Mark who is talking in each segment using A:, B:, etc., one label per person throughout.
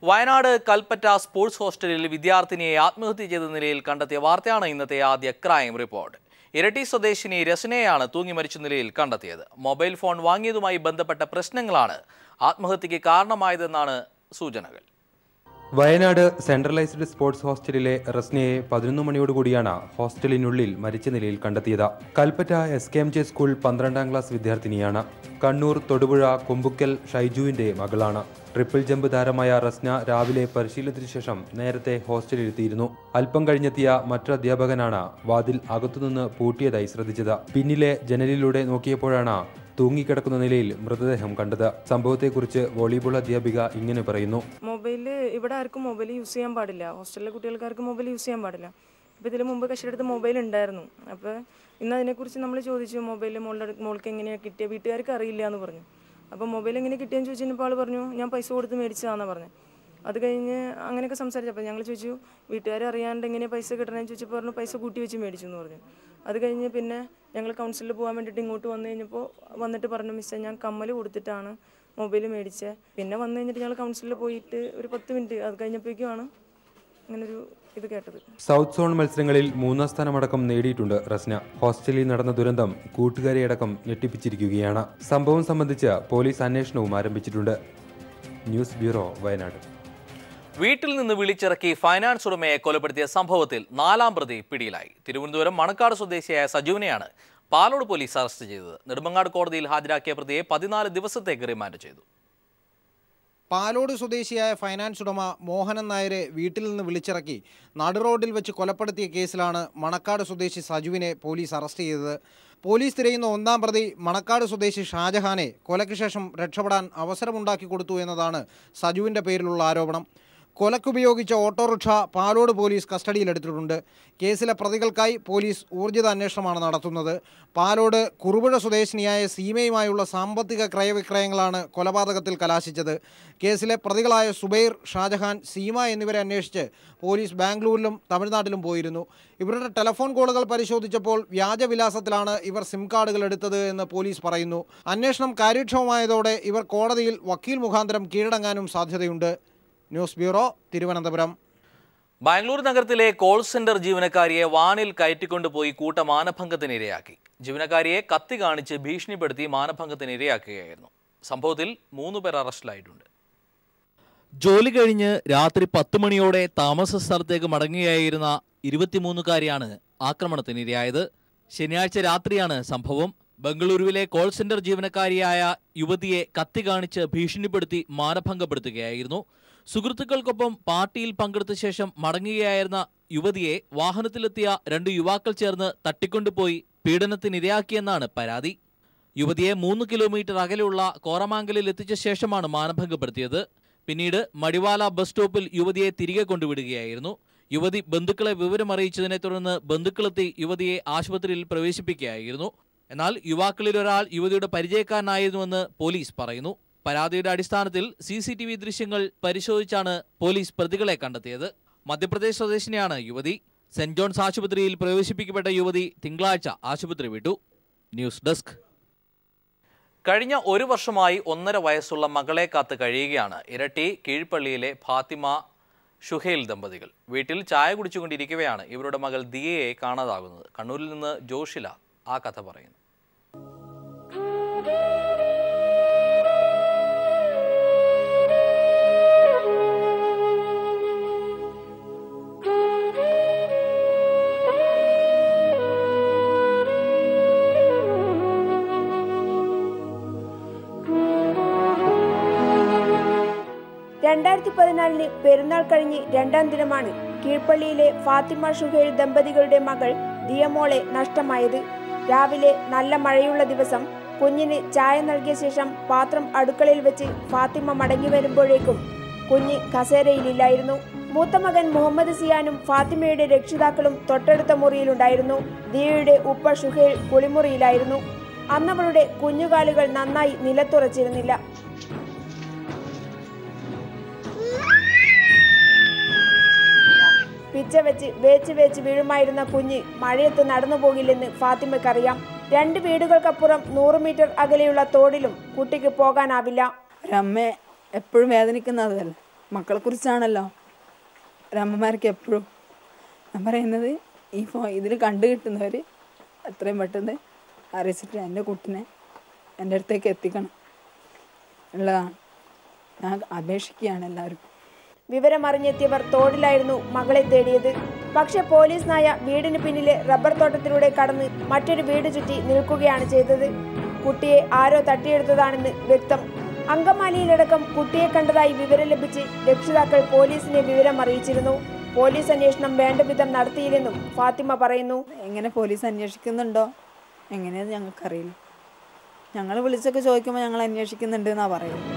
A: Wayanad Kalpetta sports ഹോസ്റ്റലിൽ വിദ്യാർത്ഥിനിയെ ആത്മഹത്യ ചെയ്ത നിലയിൽ കണ്ടെത്തിയ വാർത്തയാണ് ഇന്നത്തെ ആദ്യ ക്രൈം റിപ്പോർട്ട്. ഇരട്ടി സ്വദേശിനി രസനയെയാണ് തൂങ്ങി മരിച്ച നിലയിൽ കണ്ടെത്തിയത്. മൊബൈൽ ഫോൺ വാങ്ങിയതുമായി ബന്ധപ്പെട്ട പ്രശ്നങ്ങളാണ് ആത്മഹത്യയ്ക്ക് കാരണമായതെന്നാണ് സൂചനകൾ.
B: വയനാട് സെൻട്രലൈസ്ഡ് സ്പോർട്സ് ഹോസ്റ്റലിലെ റസ്നയെ 11 മണിയോടുകൂടിയാണ് ഹോസ്റ്റലിനുള്ളിൽ മരിച്ച നിലയിൽ കണ്ടെത്തിയത്. കൽപ്പറ്റ SKMJ സ്കൂൾ 12ാം ക്ലാസ് വിദ്യാർത്ഥിനിയാണ്. കണ്ണൂർ തൊടുപുഴ കൊമ്പുക്കൽ ഷൈജുവിന്റെ മകളാണ്. ട്രിപ്പിൾ ജമ്പ് താരമായ റസ്ന രാവിലെ പരിശീലനത്തിനു ശേഷം നേരത്തെ ഹോസ്റ്റലിലെത്തിയിരുന്നു. അല്പം കഴിഞ്ഞെത്തിയ മറ്റൊരു അധ്യാപകനാണ് വാതിൽ അകത്തുനിന്ന് പൂട്ടിയതായി ശ്രദ്ധിച്ചത്. പിന്നിലെ ജനലിലൂടെ നോക്കിയപ്പോഴാണ് തൂങ്ങിക്കിടക്കുന്ന നിലയിൽ മൃതദേഹം കണ്ടത്. സംഭവത്തെക്കുറിച്ച് വോളിബോൾ അധ്യാപിക ഇങ്ങനെ പറയുന്നു.
C: മൊബൈല് ഇവിടെ ആർക്കും മൊബൈൽ യൂസ് ചെയ്യാൻ പാടില്ല. ഹോസ്റ്റലിലെ കുട്ടികൾക്കാർക്ക് മൊബൈൽ യൂസ് ചെയ്യാൻ പാടില്ല. അപ്പോൾ ഇതിന് മുമ്പ് കക്ഷിയുടെ മൊബൈൽ ഉണ്ടായിരുന്നു. അപ്പോൾ ഇന്ന് അതിനെക്കുറിച്ച് നമ്മൾ ചോദിച്ചു, മൊബൈൽ മോൾക്ക് എങ്ങനെയാണ് കിട്ടിയ, വീട്ടുകാർക്ക് അറിയില്ല എന്ന് പറഞ്ഞു. അപ്പോൾ മൊബൈൽ എങ്ങനെ കിട്ടിയെന്ന് ചോദിച്ചപ്പോൾ ആൾ പറഞ്ഞു ഞാൻ പൈസ കൊടുത്ത് മേടിച്ചതാണെന്ന് പറഞ്ഞു. അത് കഴിഞ്ഞ് അങ്ങനെയൊക്കെ സംസാരിച്ചപ്പോൾ ഞങ്ങൾ ചോദിച്ചു വീട്ടുകാർ അറിയാണ്ട് എങ്ങനെയാണ് പൈസ കിട്ടണമെന്ന് ചോദിച്ചപ്പോൾ പറഞ്ഞു പൈസ കൂട്ടി വെച്ച് മേടിച്ചു എന്ന് പറഞ്ഞു. അത് കഴിഞ്ഞ് പിന്നെ ഞങ്ങൾ കൗൺസിലിൽ പോകാൻ വേണ്ടിയിട്ട് ഇങ്ങോട്ട് വന്നു കഴിഞ്ഞപ്പോൾ വന്നിട്ട് പറഞ്ഞു മിസ്സേ ഞാൻ കമ്മൽ കൊടുത്തിട്ടാണ് മൊബൈൽ മേടിച്ചത്. പിന്നെ വന്നു കഴിഞ്ഞിട്ട് ഞങ്ങൾ കൗൺസിലിൽ പോയിട്ട് ഒരു 10 മിനിറ്റ് അത് കഴിഞ്ഞപ്പോഴേക്കുമാണ് അങ്ങനൊരു ഇത് കേട്ടത്.
B: സൗത്ത് സോൺ മത്സരങ്ങളിൽ 3ാം സ്ഥാനമടക്കം നേടിയിട്ടുണ്ട് റസ്ന. ഹോസ്റ്റലിൽ നടന്ന ദുരന്തം കൂട്ടുകാരെ അടക്കം ഞെട്ടിപ്പിച്ചിരിക്കുകയാണ്. സംഭവം സംബന്ധിച്ച് പോലീസ് അന്വേഷണവും ആരംഭിച്ചിട്ടുണ്ട്. News bureau, Wayanad.
A: വീട്ടിൽ നിന്ന് വിളിച്ചിറക്കി ഫൈനാൻസ് ഉടമയെ കൊലപ്പെടുത്തിയ സംഭവത്തിൽ 4ാം പ്രതി പിടിയിലായി. തിരുവനന്തപുരം മണക്കാട് സ്വദേശിയായ സജുവിനെയാണ് പാലോട് പോലീസ് അറസ്റ്റ് ചെയ്തത്. നെടുമങ്ങാട് കോടതിയിൽ ഹാജരാക്കിയ പ്രതിയെ 14 ദിവസത്തേക്ക് റിമാൻഡ് ചെയ്തു.
D: പാലോട് സ്വദേശിയായ ഫൈനാൻസ് ഉടമ മോഹനൻ നായരെ വീട്ടിൽ നിന്ന് വിളിച്ചിറക്കി നടുറോഡിൽ വെച്ച് കൊലപ്പെടുത്തിയ കേസിലാണ് മണക്കാട് സ്വദേശി സജുവിനെ പോലീസ് അറസ്റ്റ് ചെയ്തത്. പോലീസ് തിരയുന്ന 1ാം പ്രതി മണക്കാട് സ്വദേശി ഷാജഹാനെ കൊലയ്ക്ക് ശേഷം രക്ഷപ്പെടാൻ അവസരമുണ്ടാക്കി കൊടുത്തു എന്നതാണ് സജുവിൻ്റെ പേരിലുള്ള ആരോപണം. കൊലക്കുപയോഗിച്ച ഓട്ടോറിക്ഷ പാലോട് പോലീസ് കസ്റ്റഡിയിലെടുത്തിട്ടുണ്ട്. കേസിലെ പ്രതികൾക്കായി പോലീസ് ഊർജിത അന്വേഷണമാണ് നടത്തുന്നത്. പാലോട് കുറുപുഴ സ്വദേശിനിയായ സീമയുമായുള്ള സാമ്പത്തിക ക്രയവിക്രയങ്ങളാണ് കൊലപാതകത്തിൽ കലാശിച്ചത്. കേസിലെ പ്രതികളായ സുബൈർ, ഷാജഹാൻ, സീമ എന്നിവരെ അന്വേഷിച്ച് പോലീസ് ബാംഗ്ലൂരിലും തമിഴ്നാട്ടിലും പോയിരുന്നു. ഇവരുടെ ടെലിഫോൺ കോളുകൾ പരിശോധിച്ചപ്പോൾ വ്യാജവിലാസത്തിലാണ് ഇവർ സിം കാർഡുകൾ എടുത്തത് എന്ന് പോലീസ് പറയുന്നു. അന്വേഷണം കാര്യക്ഷമമായതോടെ ഇവർ കോടതിയിൽ വക്കീൽ മുഖാന്തരം കീഴടങ്ങാനും സാധ്യതയുണ്ട്. News bureau, Thiruvananthapuram.
A: ബാംഗ്ലൂർ നഗരത്തിലെ കോൾ സെന്റർ ജീവനക്കാരിയെ വാനിൽ കയറ്റിക്കൊണ്ടുപോയി കൂട്ടമാനഭംഗത്തിനിരയാക്കി. ജീവനക്കാരിയെ കത്തി കാണിച്ച് ഭീഷണിപ്പെടുത്തി മാനഭംഗത്തിനിരയാക്കുകയായിരുന്നു. സംഭവത്തിൽ 3 പേർ അറസ്റ്റിലായിട്ടുണ്ട്. ജോലി കഴിഞ്ഞ് രാത്രി 10 മണിയോടെ താമസ സ്ഥലത്തേക്ക് മടങ്ങുകയായിരുന്ന 23-കാരിയാണ് ആക്രമണത്തിനിരയായത്. ശനിയാഴ്ച രാത്രിയാണ് സംഭവം. ബംഗളൂരുവിലെ കോൾ സെന്റർ ജീവനക്കാരിയായ യുവതിയെ കത്തി കാണിച്ച് ഭീഷണിപ്പെടുത്തി മാനഭംഗപ്പെടുത്തുകയായിരുന്നു. സുഹൃത്തുക്കൾക്കൊപ്പം പാർട്ടിയിൽ പങ്കെടുത്ത ശേഷം മടങ്ങുകയായിരുന്ന യുവതിയെ വാഹനത്തിലെത്തിയ 2 യുവാക്കൾ ചേർന്ന് തട്ടിക്കൊണ്ടുപോയി പീഡനത്തിനിരയാക്കിയെന്നാണ് പരാതി. യുവതിയെ 3 കിലോമീറ്റർ അകലെയുള്ള കോറമാങ്കലിൽ എത്തിച്ച ശേഷമാണ് മാനഭംഗപ്പെടുത്തിയത്. പിന്നീട് മടിവാല ബസ് സ്റ്റോപ്പിൽ യുവതിയെ തിരികെ കൊണ്ടുവിടുകയായിരുന്നു. യുവതി ബന്ധുക്കളെ വിവരമറിയിച്ചതിനെ തുടർന്ന് ബന്ധുക്കളെത്തി യുവതിയെ ആശുപത്രിയിൽ പ്രവേശിപ്പിക്കുകയായിരുന്നു. എന്നാൽ യുവാക്കളിൽ ഒരാൾ യുവതിയുടെ പരിചയക്കാരനായിരുന്നുവെന്ന് പോലീസ് പറയുന്നു. പരാതിയുടെ അടിസ്ഥാനത്തിൽ CCTV ദൃശ്യങ്ങൾ പരിശോധിച്ചാണ് പോലീസ് പ്രതികളെ കണ്ടെത്തിയത്. മധ്യപ്രദേശ് സ്വദേശിനിയാണ് യുവതി. സെന്റ് ജോൺസ് ആശുപത്രിയിൽ പ്രവേശിപ്പിക്കപ്പെട്ട യുവതി തിങ്കളാഴ്ച ആശുപത്രി വിട്ടു. News desk. കഴിഞ്ഞ 1 വർഷമായി 1.5 വയസ്സുള്ള മകളെ കാത്ത് കഴിയുകയാണ് ഇരട്ടി കീഴ്പള്ളിയിലെ ഫാത്തിമ ഷുഹൈൽ ദമ്പതികൾ. വീട്ടിൽ ചായ കുടിച്ചുകൊണ്ടിരിക്കവെയാണ് ഇവരുടെ മകൾ ദിയയെ കാണാതാകുന്നത്. കണ്ണൂരിൽ നിന്ന് ജോഷില ആ കഥ പറയുന്നു.
E: പെരുന്നാൾ കഴിഞ്ഞ് 2ാം ദിനമാണ് കീഴ്പള്ളിയിലെ ഫാത്തിമ ഷുഹൈൽ ദമ്പതികളുടെ മകൾ ദിയമോളെ നഷ്ടമായത്. രാവിലെ നല്ല മഴയുള്ള ദിവസം കുഞ്ഞിന് ചായ നൽകിയ ശേഷം പാത്രം അടുക്കളയിൽ വെച്ച് ഫാത്തിമ മടങ്ങി വരുമ്പോഴേക്കും കുഞ്ഞ് കസേരയിലില്ലായിരുന്നു. മൂത്ത മകൻ മുഹമ്മദ് സിയാനും ഫാത്തിമയുടെ രക്ഷിതാക്കളും തൊട്ടടുത്ത മുറിയിലുണ്ടായിരുന്നു. ദിയയുടെ ഉപ്പ ഷുഹൈൽ കുളിമുറിയിലായിരുന്നു. അന്നവളുടെ കുഞ്ഞുകാലുകൾ നന്നായി നിലത്തുറച്ചിരുന്നില്ല. പിച്ച വെച്ച് വേച്ച് വീഴുമായിരുന്ന കുഞ്ഞ് മഴയത്ത് നടന്നു പോകില്ലെന്ന് ഫാത്തിമയ്ക്കറിയാം. 2 വീടുകൾക്കപ്പുറം 100 മീറ്റർ അകലെയുള്ള തോടിലും കുട്ടിക്ക് പോകാനാവില്ല.
F: ഒരമ്മ എപ്പോഴും വേദനിക്കുന്നതല്ല, മക്കളെക്കുറിച്ചാണല്ലോ ഒരമ്മമാർക്ക് എപ്പോഴും. ഞാൻ പറയുന്നത് ഇതിൽ കണ്ടു കിട്ടുന്നവർ എത്രയും പെട്ടെന്ന് അറിയിച്ചിട്ട് എൻ്റെ കുട്ടിനെ എൻ്റെ അടുത്തേക്ക് എത്തിക്കണം ഉള്ളതാണ് ഞാൻ അപേക്ഷിക്കുകയാണ് എല്ലാവരും.
E: വിവരമറിഞ്ഞെത്തിയവർ തോടിലായിരുന്നു മകളെ തേടിയത്. പക്ഷെ പോലീസ് നായ വീടിന് പിന്നിലെ റബ്ബർ തോട്ടത്തിലൂടെ കടന്ന് മറ്റൊരു വീട് ചുറ്റി നിൽക്കുകയാണ് ചെയ്തത്. കുട്ടിയെ ആരോ തട്ടിയെടുത്തതാണെന്ന് വ്യക്തം. അങ്കമാലിയിലടക്കം കുട്ടിയെ കണ്ടതായി വിവരം ലഭിച്ച് രക്ഷിതാക്കൾ പോലീസിനെ വിവരം അറിയിച്ചിരുന്നു. പോലീസ് അന്വേഷണം വേണ്ട വിധം നടത്തിയില്ലെന്നും ഫാത്തിമ പറയുന്നു.
F: എങ്ങനെ പോലീസ് അന്വേഷിക്കുന്നുണ്ടോ എങ്ങനെയാണെന്ന് ഞങ്ങൾക്കറിയില്ല. ഞങ്ങൾ വിളിച്ചൊക്കെ ചോദിക്കുമ്പോൾ ഞങ്ങൾ അന്വേഷിക്കുന്നുണ്ട് എന്നാണ് പറയുന്നത്.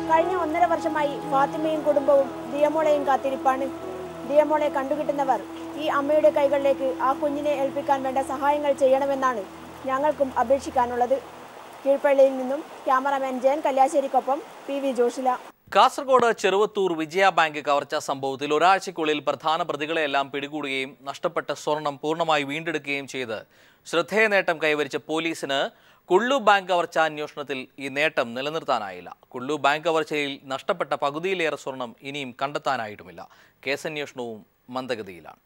E: കഴിഞ്ഞ 1.5 വർഷമായി ഫാത്തിമയും കുടുംബവും ദിയമോളെയും കാത്തിരിപ്പാണ്. ദിയമോളെ കണ്ടുകിട്ടുന്നവർ ഈ അമ്മയുടെ കൈകളിലേക്ക് ആ കുഞ്ഞിനെ ഏൽപ്പിക്കാൻ വേണ്ട സഹായങ്ങൾ ചെയ്യണമെന്നാണ് ഞങ്ങൾക്കും അപേക്ഷിക്കാനുള്ളത്. കീഴ്പള്ളിയിൽ നിന്നും ക്യാമറാമാൻ ജയൻ കല്യാശ്ശേരിക്കൊപ്പം PV ജോഷില.
A: കാസർഗോഡ് ചെറുവത്തൂർ വിജയ ബാങ്ക് കവർച്ചാ സംഭവത്തിൽ ഒരാഴ്ചയ്ക്കുള്ളിൽ പ്രധാന പ്രതികളെല്ലാം പിടികൂടുകയും നഷ്ടപ്പെട്ട സ്വർണം പൂർണ്ണമായി വീണ്ടെടുക്കുകയും ചെയ്ത് ശ്രദ്ധേയ നേട്ടം കൈവരിച്ച പോലീസിന് കുള്ളു ബാങ്ക് കവർച്ചാ അന്വേഷണത്തിൽ ഈ നേട്ടം നിലനിർത്താനായില്ല. കുള്ളു ബാങ്ക് കവർച്ചയിൽ നഷ്ടപ്പെട്ട പകുതിയിലേറെ സ്വർണം ഇനിയും കണ്ടെത്താനായിട്ടുമില്ല. കേസന്വേഷണവും മന്ദഗതിയിലാണ്.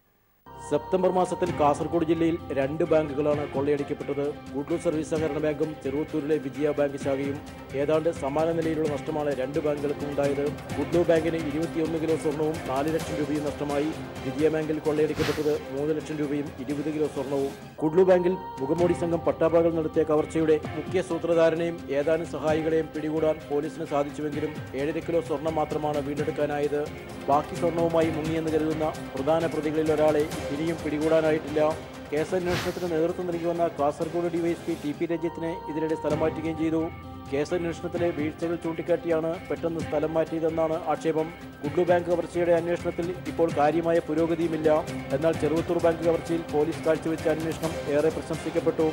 G: സെപ്റ്റംബർ മാസത്തിൽ കാസർഗോഡ് ജില്ലയിൽ 2 ബാങ്കുകളാണ് കൊള്ളയടിക്കപ്പെട്ടത്. കുള്ളു സർവീസ് സഹകരണ ബാങ്കും ചെറുവത്തൂരിലെ വിജയ ബാങ്ക് ശാഖയും. ഏതാണ്ട് സമാന നിലയിലുള്ള നഷ്ടമാണ് 2 ബാങ്കുകൾക്കും ഉണ്ടായത്. കുള്ളു ബാങ്കിന് 21 കിലോ സ്വർണവും 4 ലക്ഷം രൂപയും നഷ്ടമായി. വിജയ ബാങ്കിൽ കൊള്ളയടിക്കപ്പെട്ടത് 3 ലക്ഷം രൂപയും 20 കിലോ സ്വർണവും. കുള്ളു ബാങ്കിൽ മുഖമൂടി സംഘം പട്ടാപകൽ നടത്തിയ കവർച്ചയുടെ മുഖ്യ സൂത്രധാരനെയും ഏതാനും സഹായികളെയും പിടികൂടാൻ പോലീസിന് സാധിച്ചുവെങ്കിലും 7.5 കിലോ സ്വർണം മാത്രമാണ് വീണ്ടെടുക്കാനായത്. ബാക്കി സ്വർണവുമായി മുങ്ങിയെന്ന് കരുതുന്ന പ്രധാന പ്രതികളിൽ ഒരാളെ ഇനിയും പിടികൂടാനായിട്ടില്ല. കേസന്വേഷണത്തിന് നേതൃത്വം നൽകിവന്ന കാസർഗോഡ് DYSP TP രഞ്ജിത്തിനെ ഇതിനിടെ സ്ഥലം മാറ്റുകയും ചെയ്തു. കേസന്വേഷണത്തിലെ വീഴ്ചകൾ ചൂണ്ടിക്കാട്ടിയാണ് പെട്ടെന്ന് സ്ഥലം മാറ്റിയതെന്നാണ് ആക്ഷേപം. കുള്ളു ബാങ്ക് കവർച്ചയുടെ അന്വേഷണത്തിൽ ഇപ്പോൾ കാര്യമായ പുരോഗതിയുമില്ല. എന്നാൽ ചെറുവത്തൂർ ബാങ്ക് കവർച്ചയിൽ പോലീസ് കാഴ്ചവെച്ച അന്വേഷണം ഏറെ പ്രശംസിക്കപ്പെട്ടു.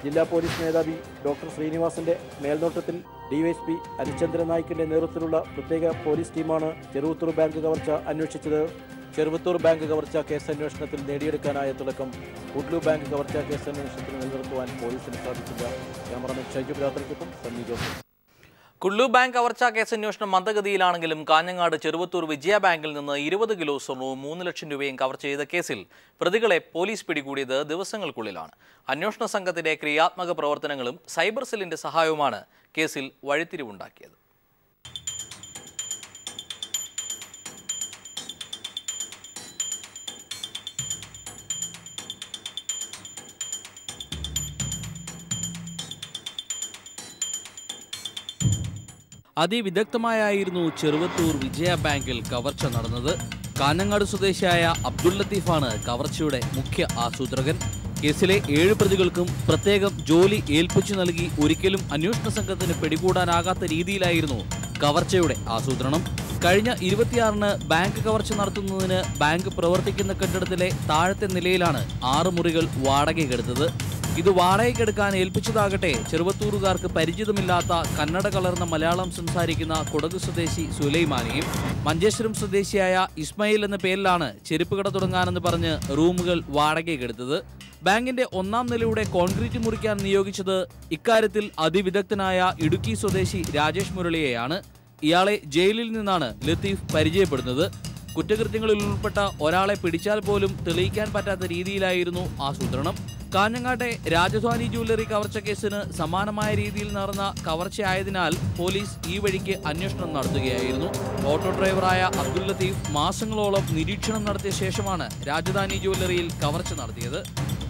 G: ജില്ലാ പോലീസ് മേധാവി ഡോക്ടർ ശ്രീനിവാസന്റെ മേൽനോട്ടത്തിൽ DYSP ഹരിചന്ദ്രൻ നായിക്കിന്റെ നേതൃത്വത്തിലുള്ള പ്രത്യേക പോലീസ് ടീമാണ് ചെറുവത്തൂർ ബാങ്ക് കവർച്ച അന്വേഷിച്ചത്. ചെറുവത്തൂർ ബാങ്ക് കവർച്ചാ കേസന്വേഷണത്തിൽ നേടിയെടുക്കാനായ തുടക്കം കുള്ളു ബാങ്ക് കവർച്ചാ കേസന്വേഷണത്തിൽ നിലനിർത്തുവാൻ പോലീസിന് സാധിച്ചില്ല. ക്യാമറമാൻ ഷൈജു രാത്രിക്കൊപ്പം സണ്ണി ജോസഫ്.
A: കുള്ളു ബാങ്ക് കവർച്ചാ കേസന്വേഷണം മന്ദഗതിയിലാണെങ്കിലും കാഞ്ഞങ്ങാട് ചെറുവത്തൂർ വിജയ ബാങ്കിൽ നിന്ന് 20 കിലോ സ്വർണവും 3 ലക്ഷം രൂപയും കവർച്ച ചെയ്ത കേസിൽ പ്രതികളെ പോലീസ് പിടികൂടിയത് ദിവസങ്ങൾക്കുള്ളിലാണ്. അന്വേഷണ സംഘത്തിന്റെ ക്രിയാത്മക പ്രവർത്തനങ്ങളും സൈബർ സെല്ലിന്റെ സഹായവുമാണ് കേസിൽ വഴിത്തിരിവുണ്ടാക്കിയത്. അതിവിദഗ്ധമായായിരുന്നു ചെറുവത്തൂർ വിജയ ബാങ്കിൽ കവർച്ച നടന്നത്. കാഞ്ഞങ്ങാട് സ്വദേശിയായ അബ്ദുൽ ലത്തീഫാണ് കവർച്ചയുടെ മുഖ്യ ആസൂത്രകൻ. കേസിലെ 7 പ്രതികൾക്കും പ്രത്യേകം ജോലി ഏൽപ്പിച്ചു നൽകി ഒരിക്കലും അന്വേഷണ സംഘത്തിന് പിടികൂടാനാകാത്ത രീതിയിലായിരുന്നു കവർച്ചയുടെ ആസൂത്രണം. കഴിഞ്ഞ 26-ന് ബാങ്ക് കവർച്ച നടത്തുന്നതിന് ബാങ്ക് പ്രവർത്തിക്കുന്ന കെട്ടിടത്തിലെ താഴത്തെ നിലയിലാണ് 6 മുറികൾ വാടകയ്ക്കെടുത്തത്. ഇത് വാടകയ്ക്കെടുക്കാൻ ഏൽപ്പിച്ചതാകട്ടെ ചെറുവത്തൂരുകാർക്ക് പരിചിതമില്ലാത്ത കന്നഡ കലർന്ന മലയാളം സംസാരിക്കുന്ന കുടക് സ്വദേശി സുലൈമാനിയും. മഞ്ചേശ്വരം സ്വദേശിയായ ഇസ്മായിൽ എന്ന പേരിലാണ് ചെരുപ്പ് കട തുടങ്ങാനെന്ന് പറഞ്ഞ് റൂമുകൾ വാടകയ്ക്കെടുത്തത്. ബാങ്കിന്റെ 1-ാം നിലയുടെ കോൺക്രീറ്റ് മുറിക്കാൻ നിയോഗിച്ചത് ഇക്കാര്യത്തിൽ അതിവിദഗ്ധനായ ഇടുക്കി സ്വദേശി രാജേഷ് മുരളിയെയാണ്. ഇയാളെ ജയിലിൽ നിന്നാണ് ലത്തീഫ് പരിചയപ്പെടുന്നത്. കുറ്റകൃത്യങ്ങളിൽ ഉൾപ്പെട്ട ഒരാളെ പിടിച്ചാൽ പോലും തെളിയിക്കാൻ പറ്റാത്ത രീതിയിലായിരുന്നു ആസൂത്രണം. കാഞ്ഞങ്ങാട്ടെ രാജധാനി ജ്വല്ലറി കവർച്ച കേസിന് സമാനമായ രീതിയിൽ നടന്ന കവർച്ചയായതിനാൽ പോലീസ് ഈ വഴിക്ക് അന്വേഷണം നടത്തുകയായിരുന്നു. ഓട്ടോ ഡ്രൈവറായ അബ്ദുൽ ലത്തീഫ് മാസങ്ങളോളം നിരീക്ഷണം നടത്തിയ ശേഷമാണ് രാജധാനി ജ്വല്ലറിയിൽ കവർച്ച നടത്തിയത്.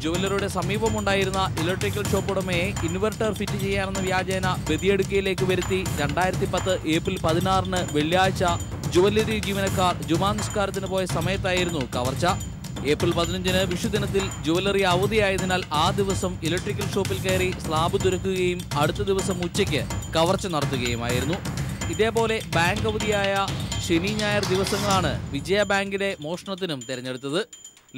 A: ജ്വല്ലറിയുടെ സമീപമുണ്ടായിരുന്ന ഇലക്ട്രിക്കൽ ഷോപ്പ് ഉടമയെ ഇൻവെർട്ടർ ഫിറ്റ് ചെയ്യാനെന്ന വ്യാജേന ബദിയടുക്കയിലേക്ക് വരുത്തി 2010 ഏപ്രിൽ 16-ന് വെള്ളിയാഴ്ച ജ്വല്ലറി ജീവനക്കാർ ജുമാ നിസ്കാരത്തിന് പോയ സമയത്തായിരുന്നു കവർച്ച. ഏപ്രിൽ 15-ന് വിഷുദിനത്തിൽ ജ്വല്ലറി അവധിയായതിനാൽ ആ ദിവസം ഇലക്ട്രിക്കൽ ഷോപ്പിൽ കയറി സ്ലാബ് തുരക്കുകയും അടുത്ത ദിവസം ഉച്ചയ്ക്ക് കവർച്ച നടത്തുകയുമായിരുന്നു. ഇതേപോലെ ബാങ്ക് അവധിയായ ശനി ഞായർ ദിവസങ്ങളാണ് വിജയ ബാങ്കിലെ മോഷണത്തിനും തെരഞ്ഞെടുത്തത്.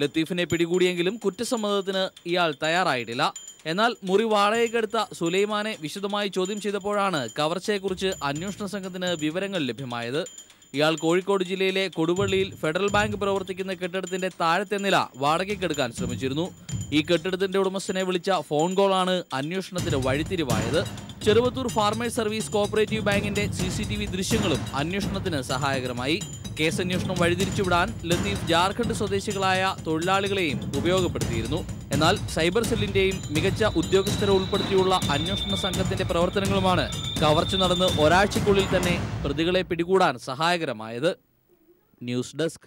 A: ലത്തീഫിനെ പിടികൂടിയെങ്കിലും കുറ്റസമ്മതത്തിന് ഇയാൾ തയ്യാറായിട്ടില്ല. എന്നാൽ മുറി വാടകയ്ക്കെടുത്ത സുലൈമാനെ വിശദമായി ചോദ്യം ചെയ്തപ്പോഴാണ് കവർച്ചയെക്കുറിച്ച് അന്വേഷണ സംഘത്തിന് വിവരങ്ങൾ ലഭ്യമായത്. ഇയാൾ കോഴിക്കോട് ജില്ലയിലെ കൊടുവള്ളിയിൽ ഫെഡറൽ ബാങ്ക് പ്രവർത്തിക്കുന്ന കെട്ടിടത്തിന്റെ താഴത്തെ നില വാടകയ്ക്കെടുക്കാൻ ശ്രമിച്ചിരുന്നു. ഈ കെട്ടിടത്തിന്റെ ഉടമസ്ഥനെ വിളിച്ച ഫോൺ കോളാണ് അന്വേഷണത്തിന് വഴിത്തിരിവായത്. ചെറുവത്തൂർ ഫാർമേഴ്സ് സർവീസ് കോഓപ്പറേറ്റീവ് ബാങ്കിന്റെ CCTV ദൃശ്യങ്ങളും അന്വേഷണത്തിന് സഹായകരമായി. കേസന്വേഷണം വഴിതിരിച്ചുവിടാൻ ലത്തീഫ് ജാർഖണ്ഡ് സ്വദേശികളായ തൊഴിലാളികളെയും ഉപയോഗപ്പെടുത്തിയിരുന്നു. എന്നാൽ സൈബർ സെല്ലിന്റെയും മികച്ച ഉദ്യോഗസ്ഥരെ ഉൾപ്പെടുത്തിയുള്ള അന്വേഷണ സംഘത്തിന്റെ പ്രവർത്തനങ്ങളുമാണ് കവർച്ച നടന്ന് ഒരാഴ്ചയ്ക്കുള്ളിൽ തന്നെ പ്രതികളെ പിടികൂടാൻ സഹായകരമായത്. News desk.